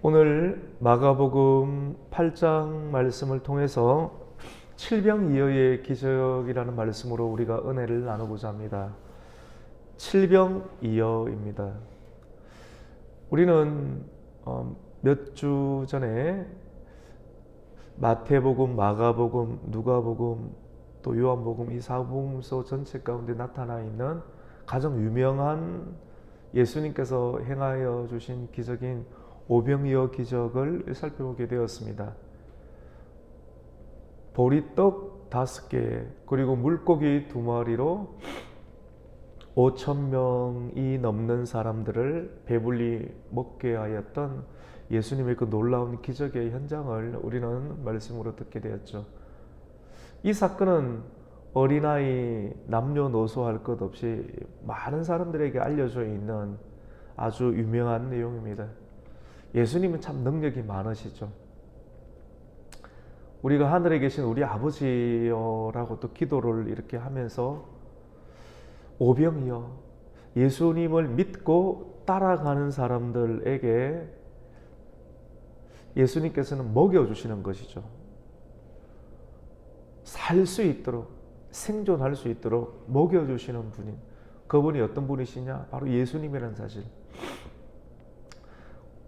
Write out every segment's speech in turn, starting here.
오늘 마가복음 8장 말씀을 통해서 칠병이어의 기적이라는 말씀으로 우리가 은혜를 나누고자 합니다. 칠병이어입니다. 우리는 몇 주 전에 마태복음, 마가복음, 누가복음, 또 요한복음 이 사복음서 전체 가운데 나타나 있는 가장 유명한 예수님께서 행하여 주신 기적인 오병이어 기적을 살펴보게 되었습니다. 보리떡 5개 그리고 물고기 2마리로 5,000명이 넘는 사람들을 배불리 먹게 하였던 예수님의 그 놀라운 기적의 현장을 우리는 말씀으로 듣게 되었죠. 이 사건은 어린아이, 남녀노소 할 것 없이 많은 사람들에게 알려져 있는 아주 유명한 내용입니다. 예수님은 참 능력이 많으시죠. 우리가 하늘에 계신 우리 아버지여라고 또 기도를 이렇게 하면서 오병이어, 예수님을 믿고 따라가는 사람들에게 예수님께서는 먹여주시는 것이죠. 살 수 있도록, 생존할 수 있도록 먹여주시는 분인, 그분이 어떤 분이시냐? 바로 예수님이라는 사실.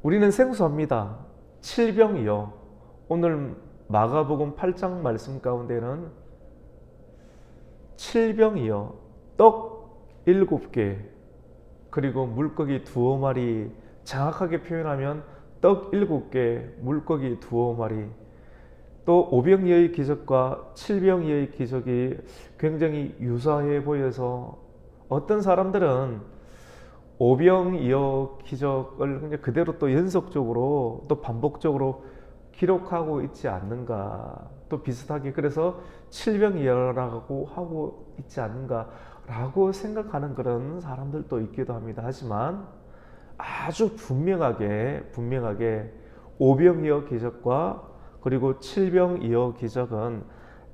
우리는 생소합니다. 칠병이요. 오늘 마가복음 8장 말씀 가운데는 칠병이요. 떡 7개 그리고 물고기 2마리, 정확하게 표현하면 떡 7개, 물고기 2마리. 또 오병이어의 기적과 칠병이어의 기적이 굉장히 유사해 보여서 어떤 사람들은 오병이어 기적을 그대로 또 연속적으로 또 반복적으로 기록하고 있지 않는가, 또 비슷하게 그래서 칠병이어라고 하고 있지 않는가라고 생각하는 그런 사람들도 있기도 합니다. 하지만 아주 분명하게 오병이어 기적과 그리고 칠병이어 기적은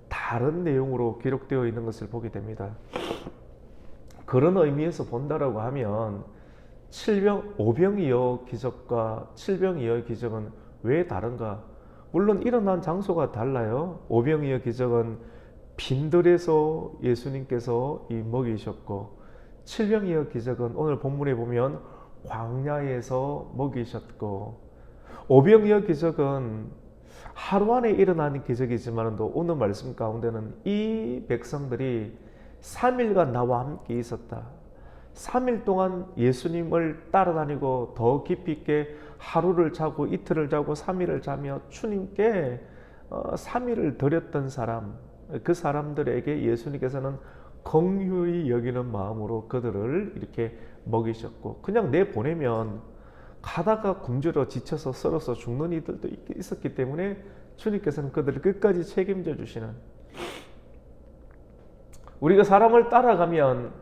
다른 내용으로 기록되어 있는 것을 보게 됩니다. 그런 의미에서 본다라고 하면 오병이어 기적과 칠병이어 기적은 왜 다른가? 물론 일어난 장소가 달라요. 오병이어 기적은 빈들에서 예수님께서 먹이셨고, 칠병이어 기적은 오늘 본문에 보면 광야에서 먹이셨고, 오병이어 기적은 하루 안에 일어나는 기적이지만도 오늘 말씀 가운데는 이 백성들이 3일간 나와 함께 있었다. 3일 동안 예수님을 따라다니고 더 깊이 있게 하루를 자고 이틀을 자고 3일을 자며 주님께 3일을 드렸던 사람, 그 사람들에게 예수님께서는 긍휼히 여기는 마음으로 그들을 이렇게 먹이셨고, 그냥 내보내면 가다가 굶주려 지쳐서 썰어서 죽는 이들도 있었기 때문에 주님께서는 그들을 끝까지 책임져 주시는, 우리가 사람을 따라가면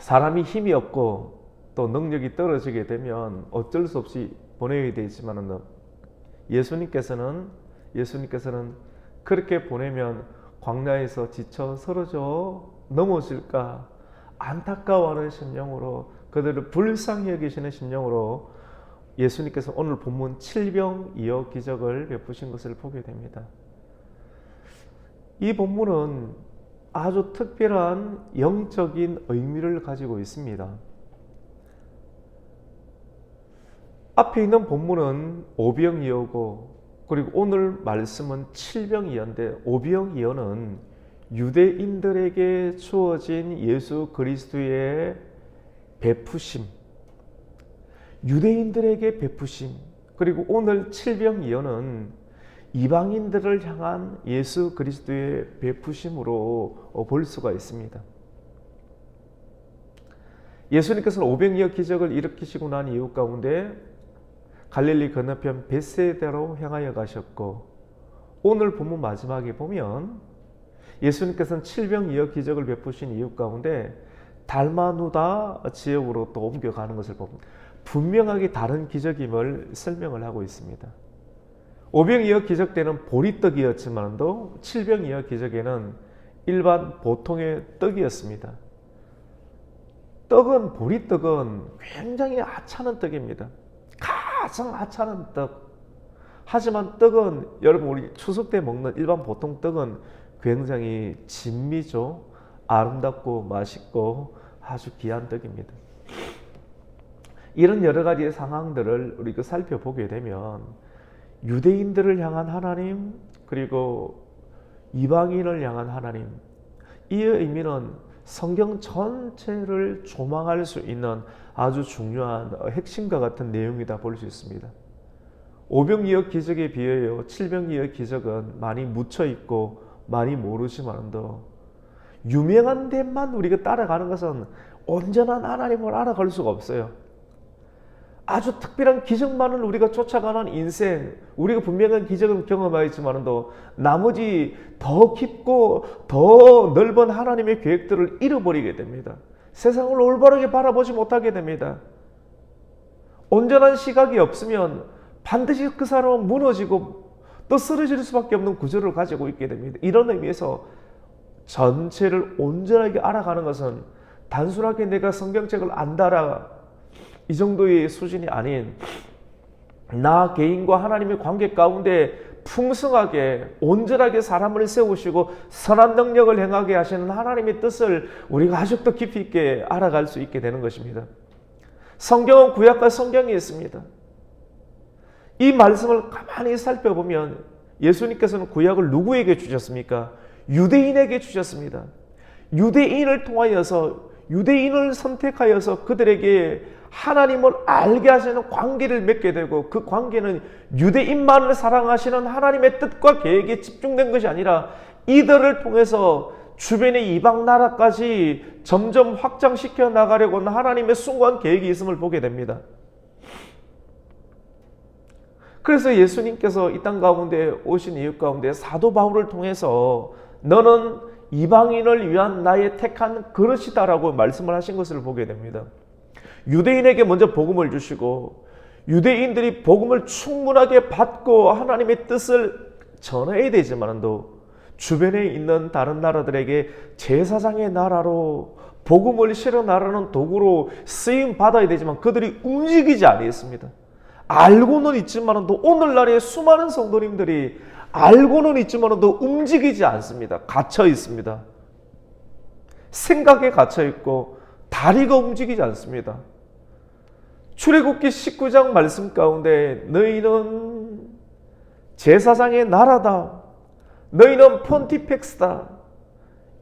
사람이 힘이 없고 또 능력이 떨어지게 되면 어쩔 수 없이 보내야 되지만 예수님께서는 그렇게 보내면 광야에서 지쳐 쓰러져 넘어질까 안타까워하는 심령으로, 그들을 불쌍히 여기시는 심령으로 예수님께서 오늘 본문 칠병이어 기적을 베푸신 것을 보게 됩니다. 이 본문은 아주 특별한 영적인 의미를 가지고 있습니다. 앞에 있는 본문은 오병이어고, 그리고 오늘 말씀은 칠병이어인데, 오병이어는 유대인들에게 주어진 예수 그리스도의 베푸심, 유대인들에게 베푸심, 그리고 오늘 칠병이어는 이방인들을 향한 예수 그리스도의 베푸심으로 볼 수가 있습니다. 예수님께서는 오병이어 기적을 일으키시고 난 이후 가운데 갈릴리 건너편 벳세다로 향하여 가셨고, 오늘 본문 마지막에 보면 예수님께서는 칠병이어 기적을 베푸신 이후 가운데 달마누다 지역으로 또 옮겨가는 것을 봅니다. 분명하게 다른 기적임을 설명을 하고 있습니다. 오병이어 기적 때는 보리떡이었지만도 칠병이어 기적에는 일반 보통의 떡이었습니다. 보리떡은 굉장히 하찮은 떡입니다. 가장 하찮은 떡. 하지만 떡은 여러분 우리 추석 때 먹는 일반 보통 떡은 굉장히 진미죠. 아름답고 맛있고 아주 귀한 떡입니다. 이런 여러 가지 상황들을 우리가 살펴보게 되면 유대인들을 향한 하나님 그리고 이방인을 향한 하나님, 이 의미는 성경 전체를 조망할 수 있는 아주 중요한 핵심과 같은 내용이다 볼 수 있습니다. 오병이어 기적에 비하여 칠병이어 기적은 많이 묻혀있고 많이 모르지만도 유명한 데만 우리가 따라가는 것은 온전한 하나님을 알아갈 수가 없어요. 아주 특별한 기적만을 우리가 쫓아가는 인생, 우리가 분명한 기적을 경험하였지만도 나머지 더 깊고 더 넓은 하나님의 계획들을 잃어버리게 됩니다. 세상을 올바르게 바라보지 못하게 됩니다. 온전한 시각이 없으면 반드시 그 사람은 무너지고 또 쓰러질 수밖에 없는 구조를 가지고 있게 됩니다. 이런 의미에서 전체를 온전하게 알아가는 것은 단순하게 내가 성경책을 안다라 이 정도의 수준이 아닌 나 개인과 하나님의 관계 가운데 풍성하게 온전하게 사람을 세우시고 선한 능력을 행하게 하시는 하나님의 뜻을 우리가 아주 더 깊이 있게 알아갈 수 있게 되는 것입니다. 성경은 구약과 성경이 있습니다. 이 말씀을 가만히 살펴보면 예수님께서는 구약을 누구에게 주셨습니까? 유대인에게 주셨습니다. 유대인을 통하여서 유대인을 선택하여서 그들에게 하나님을 알게 하시는 관계를 맺게 되고 그 관계는 유대인만을 사랑하시는 하나님의 뜻과 계획에 집중된 것이 아니라 이들을 통해서 주변의 이방 나라까지 점점 확장시켜 나가려고 하는 하나님의 숭고한 계획이 있음을 보게 됩니다. 그래서 예수님께서 이 땅 가운데 오신 이유 가운데 사도 바울을 통해서 너는 이방인을 위한 나의 택한 그릇이다라고 말씀을 하신 것을 보게 됩니다. 유대인에게 먼저 복음을 주시고 유대인들이 복음을 충분하게 받고 하나님의 뜻을 전해야 되지만도 주변에 있는 다른 나라들에게 제사장의 나라로 복음을 실어 나가는 도구로 쓰임 받아야 되지만 그들이 움직이지 않았습니다. 알고는 있지만도 오늘날의 수많은 성도님들이 알고는 있지만도 움직이지 않습니다. 갇혀 있습니다. 생각에 갇혀 있고 다리가 움직이지 않습니다. 출애굽기 19장 말씀 가운데 너희는 제사장의 나라다. 너희는 폰티펙스다.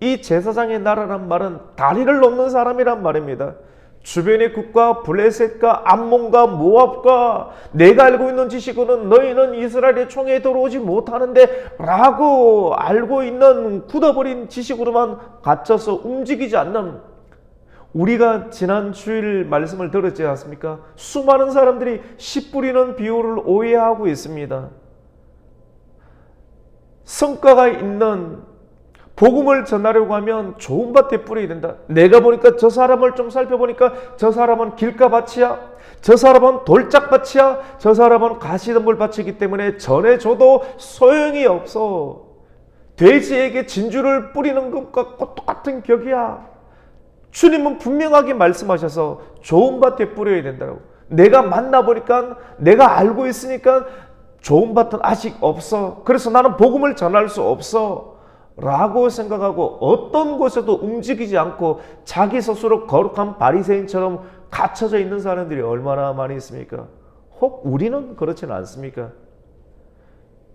이 제사장의 나라란 말은 다리를 놓는 사람이란 말입니다. 주변의 국가 블레셋과 암몬과 모압과 내가 알고 있는 지식으로는 너희는 이스라엘의 총에 들어오지 못하는데 라고 알고 있는 굳어버린 지식으로만 갇혀서 움직이지 않는, 우리가 지난 주일 말씀을 들었지 않습니까? 수많은 사람들이 씨 뿌리는 비유를 오해하고 있습니다. 성과가 있는 복음을 전하려고 하면 좋은 밭에 뿌려야 된다. 내가 보니까 저 사람을 좀 살펴보니까 저 사람은 길가밭이야. 저 사람은 돌짝밭이야. 저 사람은 가시덤불밭이기 때문에 전해줘도 소용이 없어. 돼지에게 진주를 뿌리는 것과 똑같은 격이야. 주님은 분명하게 말씀하셔서 좋은 밭에 뿌려야 된다고. 내가 만나보니까 내가 알고 있으니까 좋은 밭은 아직 없어. 그래서 나는 복음을 전할 수 없어 라고 생각하고 어떤 곳에도 움직이지 않고 자기 스스로 거룩한 바리새인처럼 갇혀져 있는 사람들이 얼마나 많이 있습니까? 혹 우리는 그렇지는 않습니까?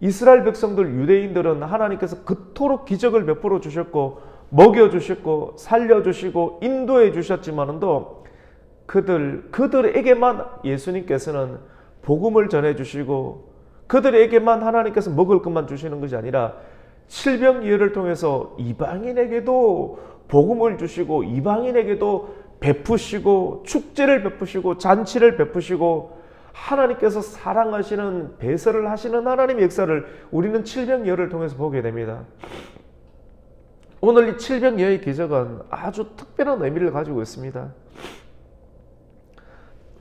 이스라엘 백성들 유대인들은 하나님께서 그토록 기적을 베풀어 주셨고 먹여주셨고 살려주시고 인도해 주셨지만도 그들에게만 예수님께서는 복음을 전해주시고 그들에게만 하나님께서 먹을 것만 주시는 것이 아니라 칠병이어를 통해서 이방인에게도 복음을 주시고 이방인에게도 베푸시고 축제를 베푸시고 잔치를 베푸시고 하나님께서 사랑하시는 배설을 하시는 하나님의 역사를 우리는 칠병이어를 통해서 보게 됩니다. 오늘 이 칠병이어의 기적은 아주 특별한 의미를 가지고 있습니다.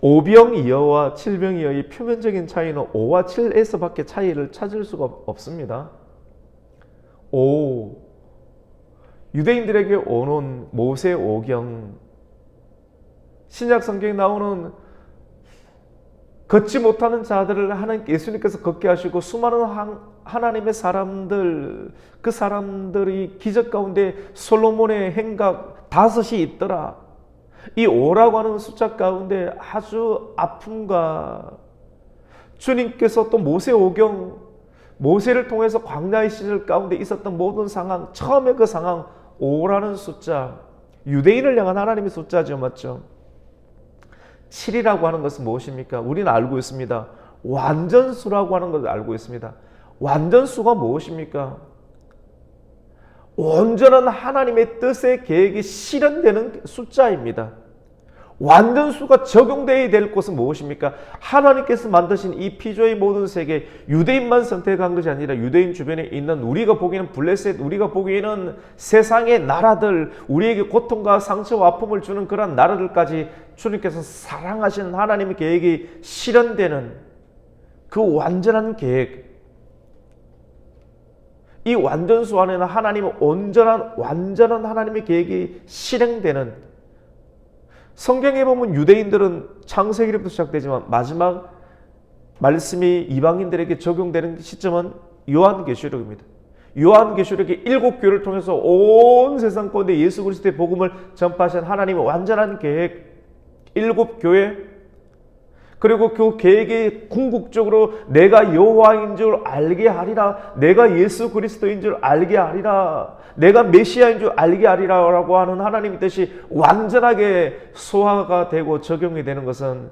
오병이어와 칠병이어의 표면적인 차이는 5와 7에서밖에 차이를 찾을 수가 없습니다. 오, 유대인들에게 오는 모세 오경, 신약 성경에 나오는 걷지 못하는 자들을 예수님께서 걷게 하시고 수많은 하나님의 사람들, 그 사람들이 기적 가운데 솔로몬의 행각 5이 있더라. 이 5라고 하는 숫자 가운데 아주 아픔과 주님께서 또 모세오경, 모세를 통해서 광야의 시절 가운데 있었던 모든 상황, 처음에 그 상황 5라는 숫자, 유대인을 향한 하나님의 숫자죠. 맞죠? 7이라고 하는 것은 무엇입니까? 우리는 알고 있습니다. 완전수라고 하는 것을 알고 있습니다. 완전수가 무엇입니까? 온전한 하나님의 뜻의 계획이 실현되는 숫자입니다. 완전수가 적용되어야 될 것은 무엇입니까? 하나님께서 만드신 이 피조의 모든 세계, 유대인만 선택한 것이 아니라 유대인 주변에 있는 우리가 보기에는 블레셋, 우리가 보기에는 세상의 나라들, 우리에게 고통과 상처와 아픔을 주는 그런 나라들까지 주님께서 사랑하시는 하나님의 계획이 실현되는 그 완전한 계획, 이 완전수 안에는 하나님의 완전한 하나님의 계획이 실행되는, 성경에 보면 유대인들은 창세기부터 시작되지만 마지막 말씀이 이방인들에게 적용되는 시점은 요한계시록입니다. 요한계시록의 7교를 통해서 온 세상 가운데 예수 그리스도의 복음을 전파하신 하나님의 완전한 계획, 7교회, 그리고 그 계획이 궁극적으로 내가 여호와인 줄 알게 하리라, 내가 예수 그리스도인 줄 알게 하리라, 내가 메시아인 줄 알게 하리라 라고 하는 하나님의 뜻이 완전하게 소화가 되고 적용이 되는 것은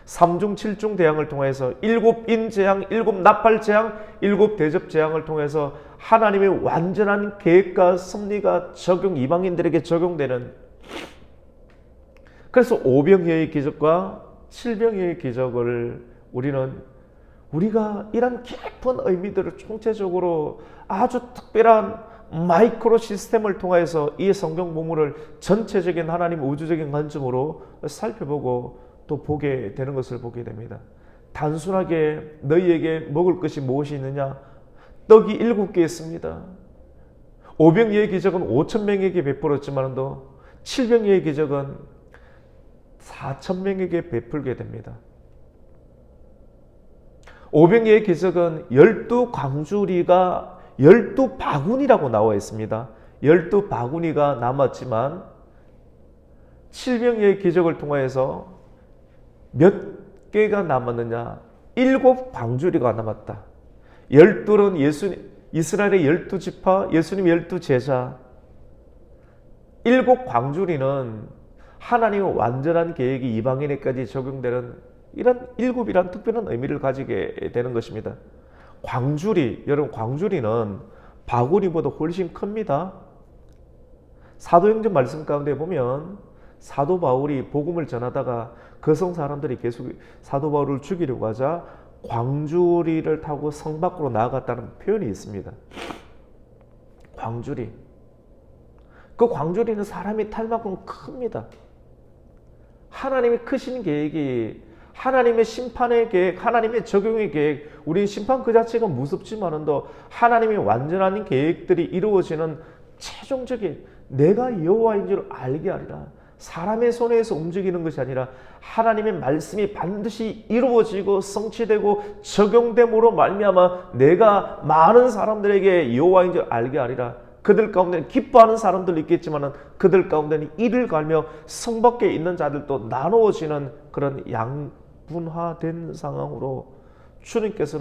3중 7중 대항을 통해서 7인 재앙, 7 나팔 재앙, 7 대접 재앙을 통해서 하나님의 완전한 계획과 섭리가 이방인들에게 적용되는, 그래서 5병이어의 기적과 7병이어의 기적을 우리가 이런 깊은 의미들을 총체적으로 아주 특별한 마이크로 시스템을 통해서 이 성경 본문을 전체적인 하나님 우주적인 관점으로 살펴보고 또 보게 되는 것을 보게 됩니다. 단순하게 너희에게 먹을 것이 무엇이 있느냐? 떡이 7개 있습니다. 5병이어의 기적은 5,000명에게 베풀었지만도 7병이어의 기적은 4,000명에게 베풀게 됩니다. 5병이어의 기적은 12광주리가 12바구니라고 나와 있습니다. 12바구니가 남았지만 7병이어의 기적을 통해서 몇 개가 남았느냐? 7광주리가 남았다. 12는 이스라엘의 12지파, 예수님 12제자. 7광주리는 하나님의 완전한 계획이 이방인에까지 적용되는 이런 7이란 특별한 의미를 가지게 되는 것입니다. 여러분 광주리는 바구니보다 훨씬 큽니다. 사도행전 말씀 가운데 보면 사도 바울이 복음을 전하다가 거성 사람들이 계속 사도 바울을 죽이려고 하자 광주리를 타고 성 밖으로 나아갔다는 표현이 있습니다. 광주리. 그 광주리는 사람이 탈 만큼 큽니다. 하나님의 크신 계획이, 하나님의 심판의 계획, 하나님의 적용의 계획, 우리 심판 그 자체가 무섭지만도 하나님의 완전한 계획들이 이루어지는 최종적인, 내가 여호와인 줄 알게 하리라. 사람의 손에서 움직이는 것이 아니라 하나님의 말씀이 반드시 이루어지고 성취되고 적용됨으로 말미암아 내가 많은 사람들에게 여호와인 줄 알게 하리라. 그들 가운데는 기뻐하는 사람들도 있겠지만 그들 가운데는 이를 갈며 성 밖에 있는 자들도 나누어지는 그런 양분화된 상황으로 주님께서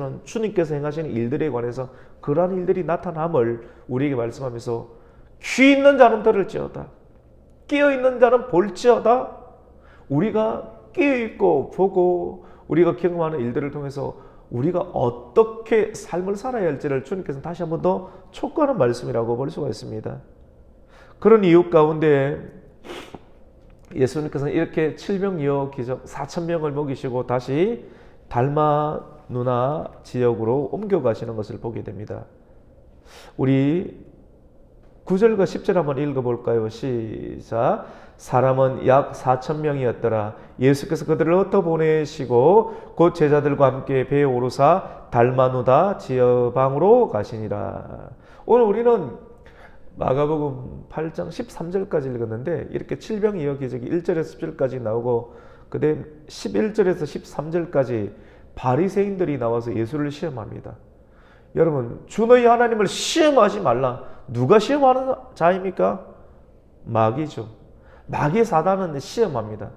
행하시는 일들에 관해서 그러한 일들이 나타남을 우리에게 말씀하면서 귀 있는 자는 들을지어다, 깨어 있는 자는 볼지어다. 우리가 깨어 있고 보고 우리가 경험하는 일들을 통해서 우리가 어떻게 삶을 살아야 할지를 주님께서는 다시 한 번 더 촉구하는 말씀이라고 볼 수가 있습니다. 그런 이유 가운데 예수님께서는 이렇게 7병이어 기적 4,000명을 먹이시고 다시 달마누나 지역으로 옮겨가시는 것을 보게 됩니다. 우리 9절과 10절 한번 읽어볼까요? 시작. 사람은 약 4,000명이었더라. 예수께서 그들을 흩어 보내시고 곧 제자들과 함께 배에 오르사 달마누다 지어방으로 가시니라. 오늘 우리는 마가복음 8장 13절까지 읽었는데 이렇게 7병이어 기적이 1절에서 10절까지 나오고 그 그다음 11절에서 13절까지 바리새인들이 나와서 예수를 시험합니다. 여러분, 주 너희 하나님을 시험하지 말라. 누가 시험하는 자입니까? 마귀죠. 마귀 사단은 시험합니다.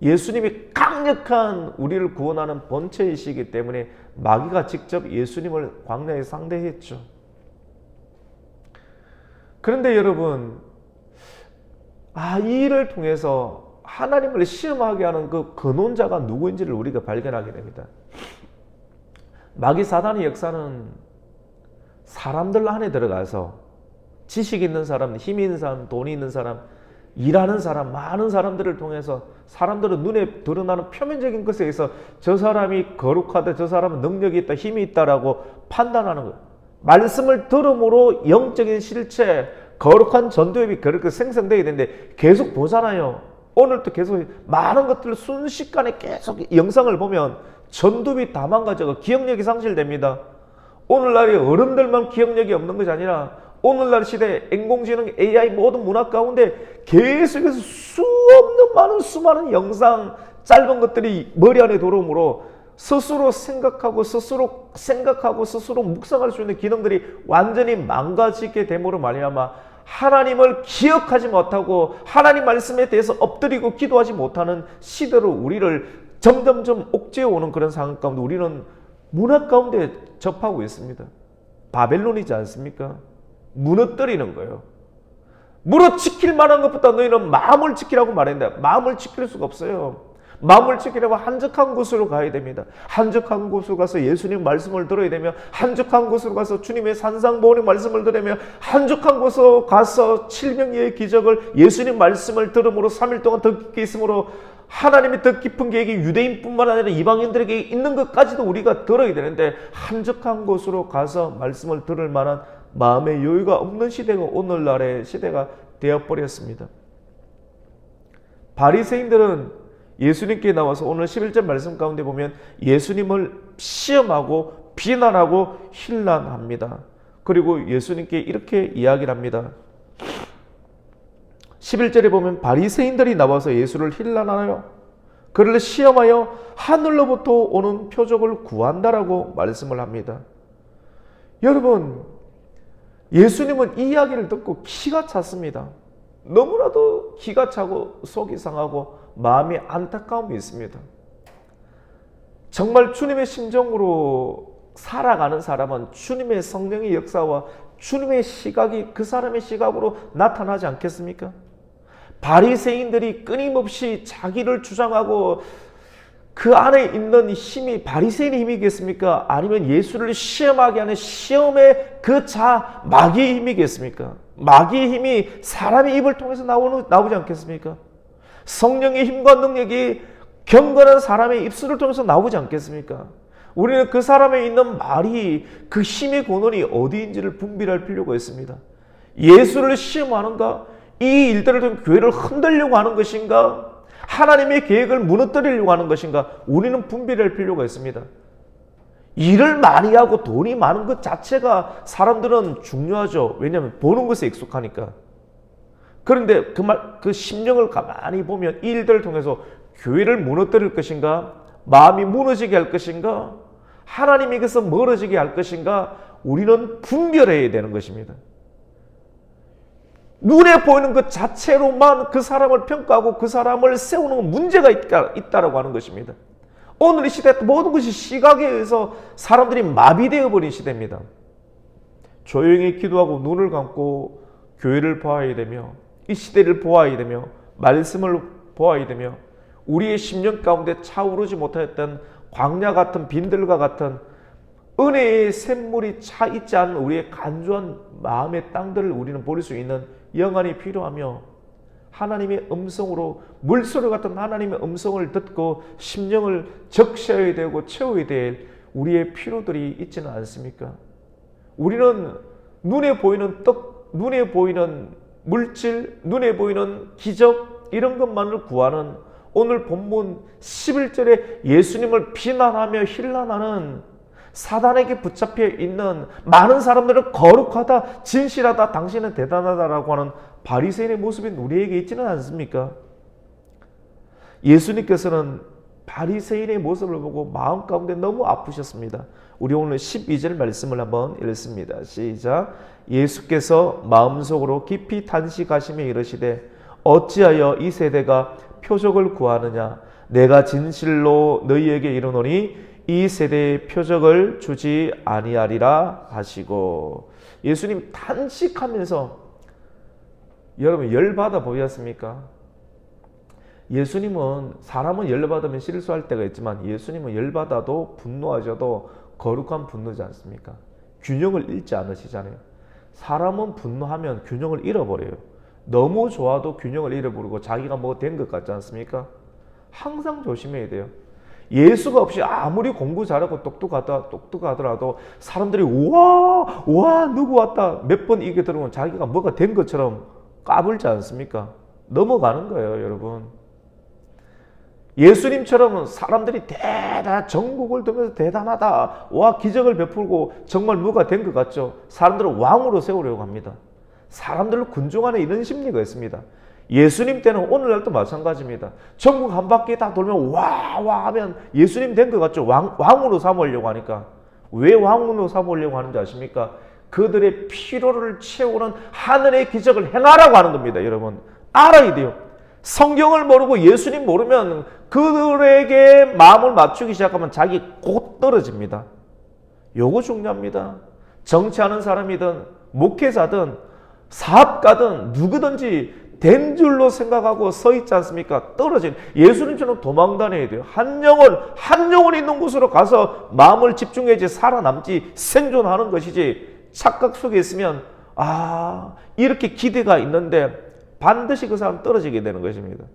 예수님이 강력한 우리를 구원하는 본체이시기 때문에 마귀가 직접 예수님을 광야에 상대했죠. 그런데 여러분, 이 일을 통해서 하나님을 시험하게 하는 그 근원자가 누구인지를 우리가 발견하게 됩니다. 마귀 사단의 역사는 사람들 안에 들어가서 지식 있는 사람, 힘 있는 사람, 돈이 있는 사람, 일하는 사람, 많은 사람들을 통해서 사람들은 눈에 드러나는 표면적인 것에 의해서 저 사람이 거룩하다, 저 사람은 능력이 있다, 힘이 있다라고 판단하는 거예요. 말씀을 들음으로 영적인 실체, 거룩한 전도협이 그렇게 생성되게 되는데 계속 보잖아요. 오늘도 계속 많은 것들을 순식간에 계속 영상을 보면 전도협이 다 망가져서 기억력이 상실됩니다. 오늘날의 어른들만 기억력이 없는 것이 아니라 오늘날 시대에 인공지능, AI 모든 문화 가운데 계속해서 수많은 영상, 짧은 것들이 머리 안에 들어오므로 스스로 생각하고 스스로 묵상할 수 있는 기능들이 완전히 망가지게 됨으로 말미암아 하나님을 기억하지 못하고 하나님 말씀에 대해서 엎드리고 기도하지 못하는 시대로 우리를 점점점 옥죄어 오는 그런 상황 가운데 우리는 문화 가운데 접하고 있습니다. 바벨론이지 않습니까? 무너뜨리는 거예요. 무너지킬 만한 것보다 너희는 마음을 지키라고 말했는데 마음을 지킬 수가 없어요. 마음을 지키려면 한적한 곳으로 가야 됩니다. 한적한 곳으로 가서 예수님 말씀을 들어야 되며 한적한 곳으로 가서 주님의 산상보훈의 말씀을 들으며 한적한 곳으로 가서 칠명예의 기적을 예수님 말씀을 들음으로 3일 동안 더 깊게 있으므로 하나님의 더 깊은 계획이 유대인뿐만 아니라 이방인들에게 있는 것까지도 우리가 들어야 되는데 한적한 곳으로 가서 말씀을 들을 만한 마음의 여유가 없는 시대가 오늘날의 시대가 되어버렸습니다. 바리새인들은 예수님께 나와서 오늘 11절 말씀 가운데 보면 예수님을 시험하고 비난하고 힐난합니다. 그리고 예수님께 이렇게 이야기를 합니다. 11절에 보면 바리새인들이 나와서 예수를 힐난하여 그를 시험하여 하늘로부터 오는 표적을 구한다라고 말씀을 합니다. 여러분, 예수님은 이 이야기를 듣고 기가 찼습니다. 너무나도 기가 차고 속이 상하고 마음이 안타까움이 있습니다. 정말 주님의 심정으로 살아가는 사람은 주님의 성령의 역사와 주님의 시각이 그 사람의 시각으로 나타나지 않겠습니까? 바리새인들이 끊임없이 자기를 주장하고 그 안에 있는 힘이 바리새인의 힘이겠습니까? 아니면 예수를 시험하게 하는 시험의 그 마귀의 힘이겠습니까? 마귀의 힘이 사람의 입을 통해서 나오지 않겠습니까? 성령의 힘과 능력이 경건한 사람의 입술을 통해서 나오지 않겠습니까? 우리는 그 사람에 있는 말이 그 힘의 근원이 어디인지를 분별할 필요가 있습니다. 예수를 시험하는가? 이 일들을 통해 교회를 흔들려고 하는 것인가? 하나님의 계획을 무너뜨리려고 하는 것인가? 우리는 분별할 필요가 있습니다. 일을 많이 하고 돈이 많은 것 자체가 사람들은 중요하죠. 왜냐하면 보는 것에 익숙하니까. 그런데 그 심령을 가만히 보면 이 일들을 통해서 교회를 무너뜨릴 것인가? 마음이 무너지게 할 것인가? 하나님에게서 멀어지게 할 것인가? 우리는 분별해야 되는 것입니다. 눈에 보이는 것 자체로만 그 사람을 평가하고 그 사람을 세우는 문제가 있다라고 하는 것입니다. 오늘 이 시대 모든 것이 시각에 의해서 사람들이 마비되어 버린 시대입니다. 조용히 기도하고 눈을 감고 교회를 보아야 되며 이 시대를 보아야 되며 말씀을 보아야 되며 우리의 심령 가운데 차오르지 못하였던 광야 같은 빈들과 같은 은혜의 샘물이 차 있지 않은 우리의 간주한 마음의 땅들을 우리는 볼 수 있는 영안이 필요하며 하나님의 음성으로 물소리 같은 하나님의 음성을 듣고 심령을 적셔야 되고 채워야 될 우리의 필요들이 있지는 않습니까? 우리는 눈에 보이는 떡, 눈에 보이는 물질, 눈에 보이는 기적 이런 것만을 구하는 오늘 본문 11절에 예수님을 비난하며 힐난하는 사단에게 붙잡혀 있는 많은 사람들은 거룩하다, 진실하다, 당신은 대단하다라고 하는 바리새인의 모습이 우리에게 있지는 않습니까? 예수님께서는 바리새인의 모습을 보고 마음 가운데 너무 아프셨습니다. 우리 오늘 12절 말씀을 한번 읽습니다. 시작. 예수께서 마음속으로 깊이 탄식하시며 이르시되 어찌하여 이 세대가 표적을 구하느냐. 내가 진실로 너희에게 이르노니 이 세대에 표적을 주지 아니하리라 하시고, 예수님 탄식하면서, 여러분 열받아 보였습니까? 예수님은, 사람은 열받으면 실수할 때가 있지만 예수님은 열받아도 분노하셔도 거룩한 분노지 않습니까? 균형을 잃지 않으시잖아요. 사람은 분노하면 균형을 잃어버려요. 너무 좋아도 균형을 잃어버리고 자기가 뭐 된 것 같지 않습니까? 항상 조심해야 돼요. 예수가 없이 아무리 공부 잘하고 똑똑하더라도 사람들이 우와 누구 왔다 몇 번 이게 들으면 자기가 뭐가 된 것처럼 까불지 않습니까? 넘어가는 거예요, 여러분. 예수님처럼 사람들이 전국을 돌면서 대단하다, 와 기적을 베풀고 정말 뭐가 된 것 같죠? 사람들을 왕으로 세우려고 합니다. 사람들 군중 안에 이런 심리가 있습니다. 예수님 때는 오늘날도 마찬가지입니다. 전국 한 바퀴 다 돌면 와 하면 예수님 된 것 같죠? 왕으로 삼으려고 하니까. 왜 왕으로 삼으려고 하는지 아십니까? 그들의 피로를 채우는 하늘의 기적을 행하라고 하는 겁니다. 여러분 알아야 돼요. 성경을 모르고 예수님 모르면 그들에게 마음을 맞추기 시작하면 자기 곧 떨어집니다. 요거 중요합니다. 정치하는 사람이든 목회자든 사업가든 누구든지 된 줄로 생각하고 서 있지 않습니까? 떨어진, 예수님처럼 도망 다녀야 돼요. 한 영혼 있는 곳으로 가서 마음을 집중해야지 살아남지, 생존하는 것이지, 착각 속에 있으면 이렇게 기대가 있는데 반드시 그 사람 떨어지게 되는 것입니다.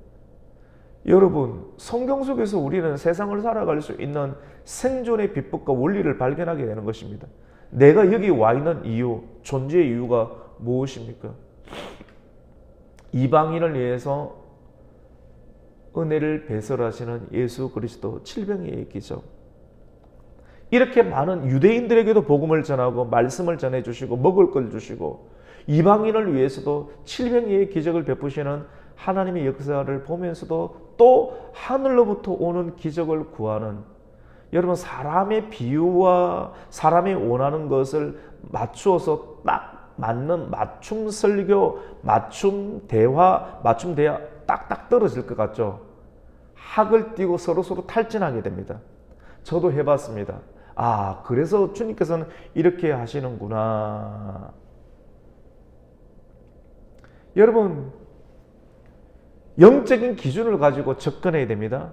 여러분 성경 속에서 우리는 세상을 살아갈 수 있는 생존의 비법과 원리를 발견하게 되는 것입니다. 내가 여기 와 있는 이유, 존재의 이유가 무엇입니까? 이방인을 위해서 은혜를 배설하시는 예수 그리스도 칠병이의 기적. 이렇게 많은 유대인들에게도 복음을 전하고 말씀을 전해주시고 먹을 걸 주시고 이방인을 위해서도 칠병이의 기적을 베푸시는 하나님의 역사를 보면서도 또 하늘로부터 오는 기적을 구하는, 여러분 사람의 비유와 사람이 원하는 것을 맞추어서 딱 맞는 맞춤 설교, 맞춤 대화 딱딱 떨어질 것 같죠? 학을 띄고 서로 탈진하게 됩니다. 저도 해봤습니다. 그래서 주님께서는 이렇게 하시는구나. 여러분 영적인 기준을 가지고 접근해야 됩니다.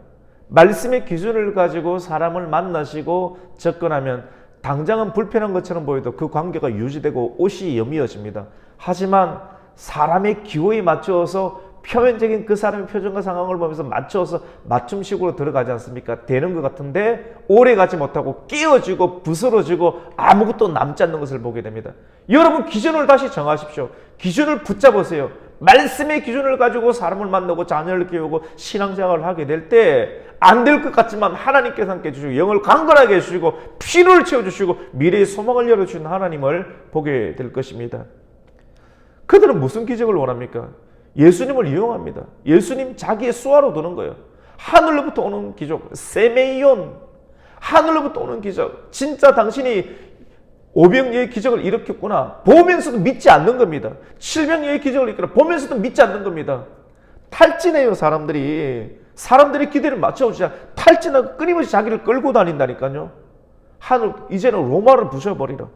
말씀의 기준을 가지고 사람을 만나시고 접근하면 당장은 불편한 것처럼 보여도 그 관계가 유지되고 옷이 여미어집니다. 하지만 사람의 기호에 맞추어서 표면적인 그 사람의 표정과 상황을 보면서 맞춰서 맞춤식으로 들어가지 않습니까? 되는 것 같은데 오래 가지 못하고 끼어지고 부스러지고 아무것도 남지 않는 것을 보게 됩니다. 여러분 기준을 다시 정하십시오. 기준을 붙잡으세요. 말씀의 기준을 가지고 사람을 만나고 자녀를 키우고 신앙생활을 하게 될 때 안 될 것 같지만 하나님께서 함께 해주시고 영을 강건하게 해주시고 피로를 채워주시고 미래의 소망을 열어주시는 하나님을 보게 될 것입니다. 그들은 무슨 기적을 원합니까? 예수님을 이용합니다. 예수님 자기의 수하로 두는 거예요. 하늘로부터 오는 기적, 세메이온, 하늘로부터 오는 기적. 진짜 당신이 오병이어의 기적을 일으켰구나 보면서도 믿지 않는 겁니다. 칠병이어의 기적을 일으켰구나 보면서도 믿지 않는 겁니다. 탈진해요. 사람들의 기대를 맞춰주자 탈진하고 끊임없이 자기를 끌고 다닌다니까요. 이제는 로마를 부셔버리라.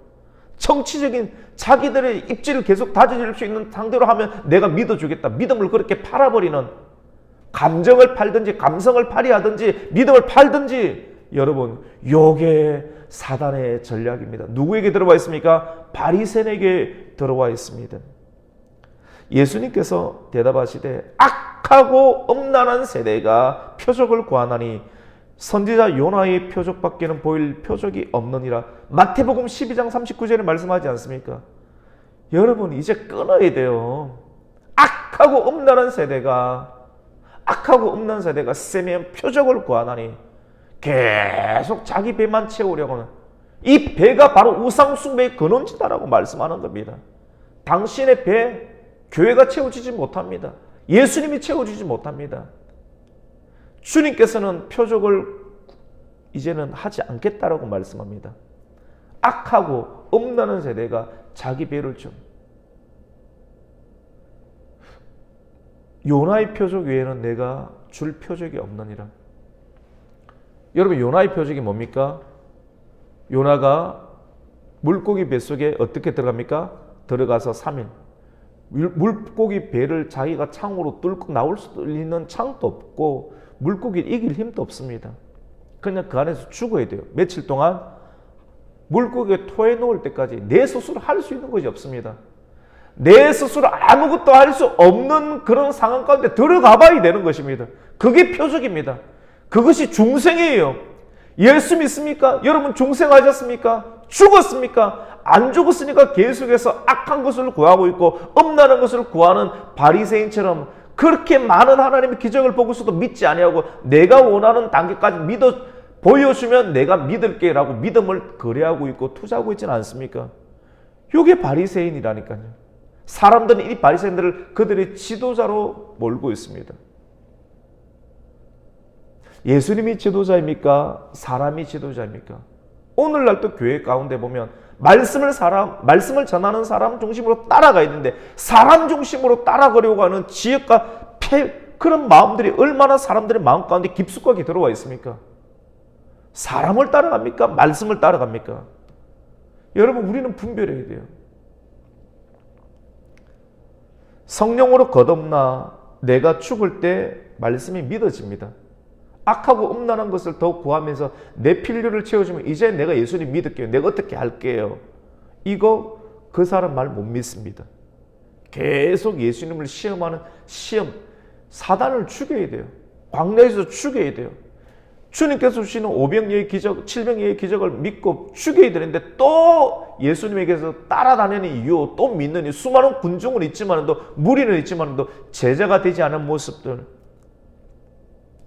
정치적인 자기들의 입지를 계속 다져줄 수 있는 상대로 하면 내가 믿어주겠다. 믿음을 그렇게 팔아버리는, 감정을 팔든지 감성을 팔이하든지 믿음을 팔든지, 여러분 요게 사단의 전략입니다. 누구에게 들어와 있습니까? 바리새인에게 들어와 있습니다. 예수님께서 대답하시되 악하고 음란한 세대가 표적을 구하나니 선지자 요나의 표적밖에는 보일 표적이 없느니라. 마태복음 12장 39절에 말씀하지 않습니까? 여러분 이제 끊어야 돼요. 악하고 음란한 세대가 세면 표적을 구하나니, 계속 자기 배만 채우려고 하는 이 배가 바로 우상숭배의 근원지다라고 말씀하는 겁니다. 당신의 배, 교회가 채워지지 못합니다. 예수님이 채워지지 못합니다. 주님께서는 표적을 이제는 하지 않겠다라고 말씀합니다. 악하고 엄나는 세대가 자기 배를 좀. 요나의 표적 외에는 내가 줄 표적이 없느니라. 여러분, 요나의 표적이 뭡니까? 요나가 물고기 뱃속에 어떻게 들어갑니까? 들어가서 3일. 물고기 배를 자기가 창으로 뚫고 나올 수 있는 창도 없고 물고기를 이길 힘도 없습니다. 그냥 그 안에서 죽어야 돼요. 며칠 동안 물고기에 토해 놓을 때까지 내 스스로 할 수 있는 것이 없습니다. 내 스스로 아무것도 할 수 없는 그런 상황 가운데 들어가 봐야 되는 것입니다. 그게 표적입니다. 그것이 중생이에요. 예수 믿습니까? 여러분 중생하셨습니까? 죽었습니까? 안 죽었으니까 계속해서 악한 것을 구하고 있고 엄나는 것을 구하는 바리새인처럼 그렇게 많은 하나님의 기적을 보고서도 믿지 아니하고 내가 원하는 단계까지 보여주면 내가 믿을게 라고 믿음을 거래하고 있고 투자하고 있지는 않습니까? 이게 바리새인이라니까요. 사람들은 이 바리새인들을 그들의 지도자로 몰고 있습니다. 예수님이 지도자입니까? 사람이 지도자입니까? 오늘날도 교회 가운데 보면 말씀을 전하는 사람 중심으로 따라가야 되는데 사람 중심으로 따라가려고 하는 지역과 그런 마음들이 얼마나 사람들의 마음 가운데 깊숙하게 들어와 있습니까? 사람을 따라갑니까? 말씀을 따라갑니까? 여러분, 우리는 분별해야 돼요. 성령으로 거듭나 내가 죽을 때 말씀이 믿어집니다. 악하고 음란한 것을 더 구하면서 내 필요를 채워주면 이제 내가 예수님 믿을게요. 내가 어떻게 할게요. 이거 그 사람 말 못 믿습니다. 계속 예수님을 시험하는 시험. 사단을 죽여야 돼요. 광야에서 죽여야 돼요. 주님께서 주시는 5병리의 기적, 7병리의 기적을 믿고 죽여야 되는데 또 예수님에게서 따라다니는 이유, 또 믿는 이유, 수많은 군중은 있지만도 무리는 있지만도 제자가 되지 않은 모습들,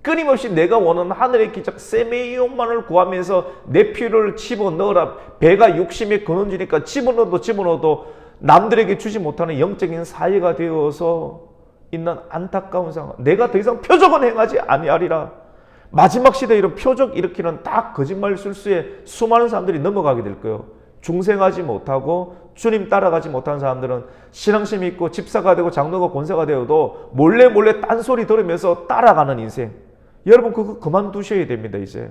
끊임없이 내가 원하는 하늘의 기적 세메이온만을 구하면서 내 필요를 집어넣어라. 배가 욕심에 근원지니까 집어넣어도 남들에게 주지 못하는 영적인 사회가 되어서 있는 안타까운 상황. 내가 더 이상 표적은 행하지 아니하리라. 마지막 시대에 이런 표적 일으키는 딱 거짓말 술수에 수많은 사람들이 넘어가게 될 거예요. 중생하지 못하고 주님 따라가지 못한 사람들은 신앙심이 있고 집사가 되고 장로가 권사가 되어도 몰래 딴소리 들으면서 따라가는 인생. 여러분 그거 그만두셔야 됩니다. 이제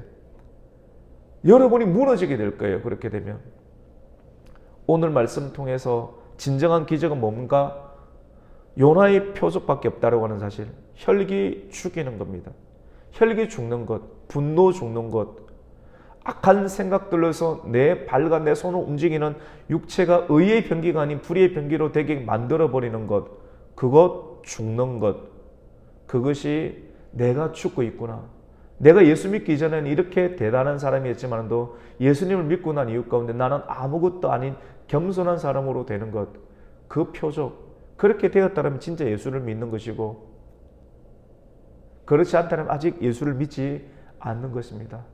여러분이 무너지게 될 거예요. 그렇게 되면. 오늘 말씀 통해서 진정한 기적은 뭔가? 요나의 표적밖에 없다고 하는 사실. 혈기 죽이는 겁니다. 혈기 죽는 것, 분노 죽는 것, 악한 생각들로서 내 발과 내 손을 움직이는 육체가 의의 병기가 아닌 불의의 병기로 되게 만들어버리는 것, 그것 죽는 것, 그것이 내가 죽고 있구나. 내가 예수 믿기 전에는 이렇게 대단한 사람이었지만도 예수님을 믿고 난 이유 가운데 나는 아무것도 아닌 겸손한 사람으로 되는 것, 그 표적, 그렇게 되었다면 진짜 예수를 믿는 것이고 그렇지 않다면 아직 예수를 믿지 않는 것입니다.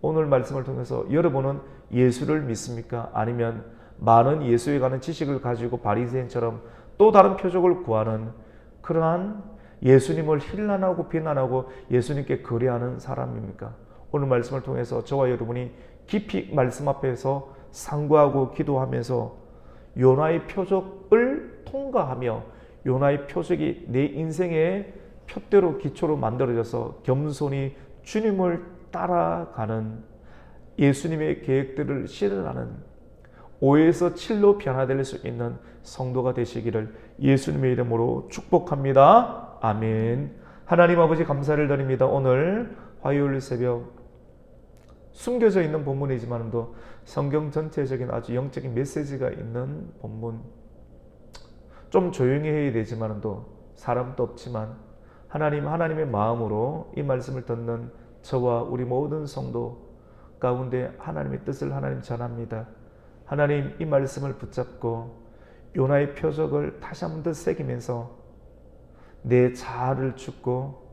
오늘 말씀을 통해서 여러분은 예수를 믿습니까? 아니면 많은 예수에 관한 지식을 가지고 바리새인처럼 또 다른 표적을 구하는 그러한 예수님을 힐난하고 비난하고 예수님께 거래하는 사람입니까? 오늘 말씀을 통해서 저와 여러분이 깊이 말씀 앞에서 상고하고 기도하면서 요나의 표적을 통과하며 요나의 표적이 내 인생의 표대로 기초로 만들어져서 겸손히 주님을 따라가는 예수님의 계획들을 실현하는 5에서 7로 변화될 수 있는 성도가 되시기를 예수님의 이름으로 축복합니다. 아멘. 하나님 아버지 감사를 드립니다. 오늘 화요일 새벽 숨겨져 있는 본문이지만도 성경 전체적인 아주 영적인 메시지가 있는 본문, 좀 조용히 해야 되지만도 사람도 없지만 하나님의 마음으로 이 말씀을 듣는 저와 우리 모든 성도 가운데 하나님의 뜻을 하나님 전합니다. 하나님 이 말씀을 붙잡고 요나의 표적을 다시 한 번 더 새기면서 내 자아를 죽고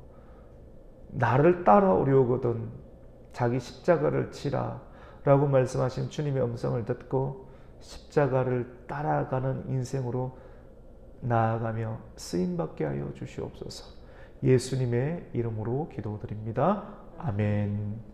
나를 따라오려거든 자기 십자가를 지라 라고 말씀하신 주님의 음성을 듣고 십자가를 따라가는 인생으로 나아가며 쓰임받게 하여 주시옵소서. 예수님의 이름으로 기도드립니다. 아멘.